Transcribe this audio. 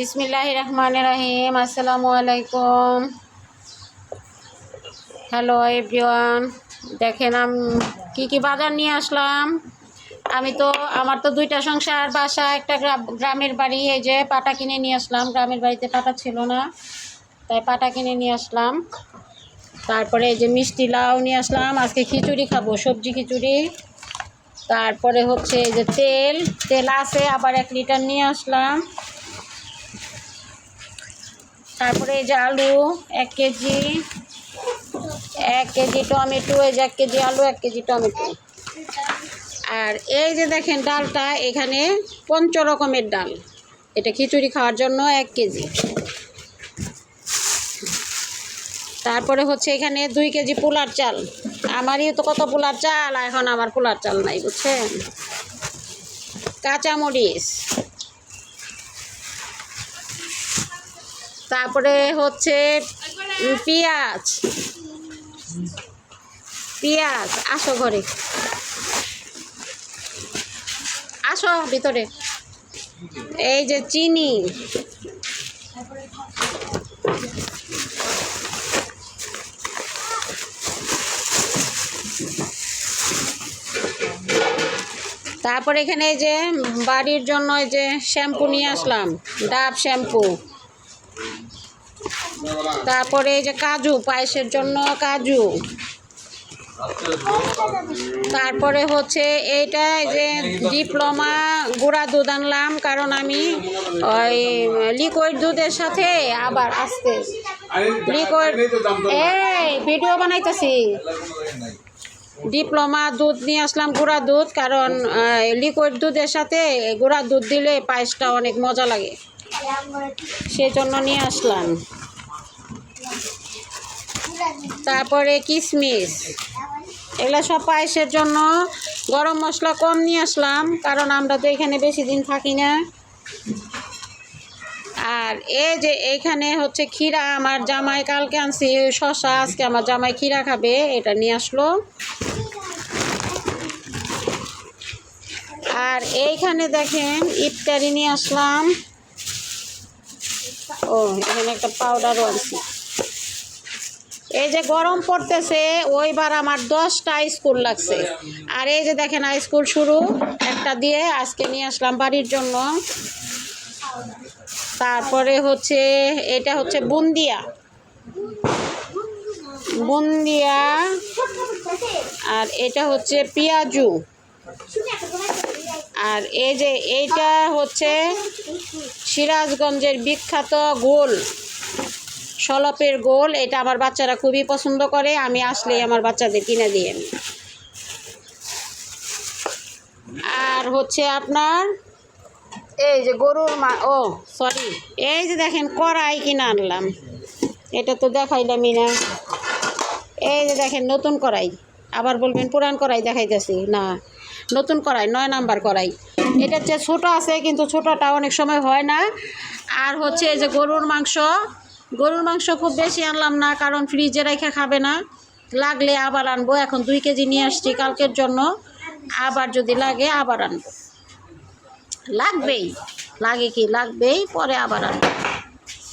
বিসমিল্লাহির রহমানির রহিম। আসসালামু আলাইকুম। হ্যালো এভরিওয়ান, দেখেন আমি কি বাজার নিয়ে আসলাম। আমার তো দুইটা সংসার, বাসা, একটা গ্রামের বাড়ি। এই যে পাটা কিনে নিয়ে আসলাম, গ্রামের বাড়িতে পাটা ছিল না, তাই পাটা কিনে নিয়ে আসলাম। তারপরে এই যে মিষ্টি লাউ নিয়ে আসলাম, আজকে খিচুড়ি খাবো, সবজি খিচুড়ি। তারপরে হচ্ছে এই যে তেল আছে, আবার 1 লিটার নিয়ে আসলাম। তারপরে এই যে আলু 1 কেজি, 1 কেজি টমেটো, এই যে 1 কেজি আলু, 1 কেজি টমেটো। আর এই যে দেখেন ডালটা, এখানে 5 রকমের ডাল, এটা খিচুড়ি খাওয়ার জন্য 1 কেজি। তারপরে হচ্ছে এখানে 2 কেজি পোলার চাল। আমারই তো কত পোলার চাল, এখন আমার পোলার চাল নাই, বুঝছেন। কাঁচামরিচ, তারপরে হচ্ছে পেঁয়াজ, আসো ঘরে, আসো ভিতরে। এই যে চিনি, তারপরে এখানে এই যে বাড়ির জন্য এই যে শ্যাম্পু নিয়ে আসলাম, ডাব শ্যাম্পু। তারপরে এই যে কাজু, পায়েসের জন্য কাজু। তারপরে হচ্ছে এইটা যে ডিপ্লোমা গুঁড়া দুধ আনলাম, কারণ আমি ওই লিকুইড দুধের সাথে আবার আসতে লিকুইড, এই ভিডিও বানাইতেছি। ডিপ্লোমা দুধ নিয়ে আসলাম, গুঁড়া দুধ, কারণ লিকুইড দুধের সাথে গুঁড়া দুধ দিলে পায়েসটা অনেক মজা লাগে, সেজন্য নিয়ে আসলাম। তারপরে কিশমিশ, এগুলো সব পায়েসের জন্য। গরম মশলা কম নিয়ে আসলাম, কারণ আমরা তো এখানে বেশি দিন থাকি না। আর এই যে এইখানে হচ্ছে ক্ষীরা, আমার জামাই কালকে আনছি শসা, আজকে আমার জামাই ক্ষীরা খাবে, এটা নিয়ে আসলো। আর এইখানে দেখেন ইফতারি নিয়ে আসলাম। ও এখানে একটা পাউডারও আনছি। এই যে গরম পড়তেছে, ওইবার আমার 10টা স্কুল লাগছে। আর এই যে দেখেন স্কুল শুরু একটা দিয়ে আজকে নিয়ে আসলাম বাড়ির জন্য। তারপরে হচ্ছে এটা হচ্ছে বুন্দিয়া, আর এটা হচ্ছে পেঁয়াজু। আর এই যে এইটা হচ্ছে সিরাজগঞ্জের বিখ্যাত গোল, সলপের গোল। এটা আমার বাচ্চারা খুবই পছন্দ করে, আমি আসলেই আমার বাচ্চাদের কিনে দিই। আর হচ্ছে আপনার এই যে এই যে দেখেন কড়াই কিনে আনলাম, এটা তো দেখাইলামই না। এই যে দেখেন নতুন কড়াই, আবার বলবেন পুরান কড়াই দেখাইতেছি না, নতুন কড়াই, 9 নাম্বার কড়াই। এটা হচ্ছে ছোটো আছে, কিন্তু ছোটোটা অনেক সময় হয় না। আর হচ্ছে এই যে গরুর মাংস খুব বেশি আনলাম না, কারণ ফ্রিজে রেখে খাবে না, লাগলে আবার আনবো। এখন 2 কেজি নিয়ে আসছি কালকের জন্য, আবার যদি লাগে আবার আনবো, লাগবেই, পরে আবার আনবো।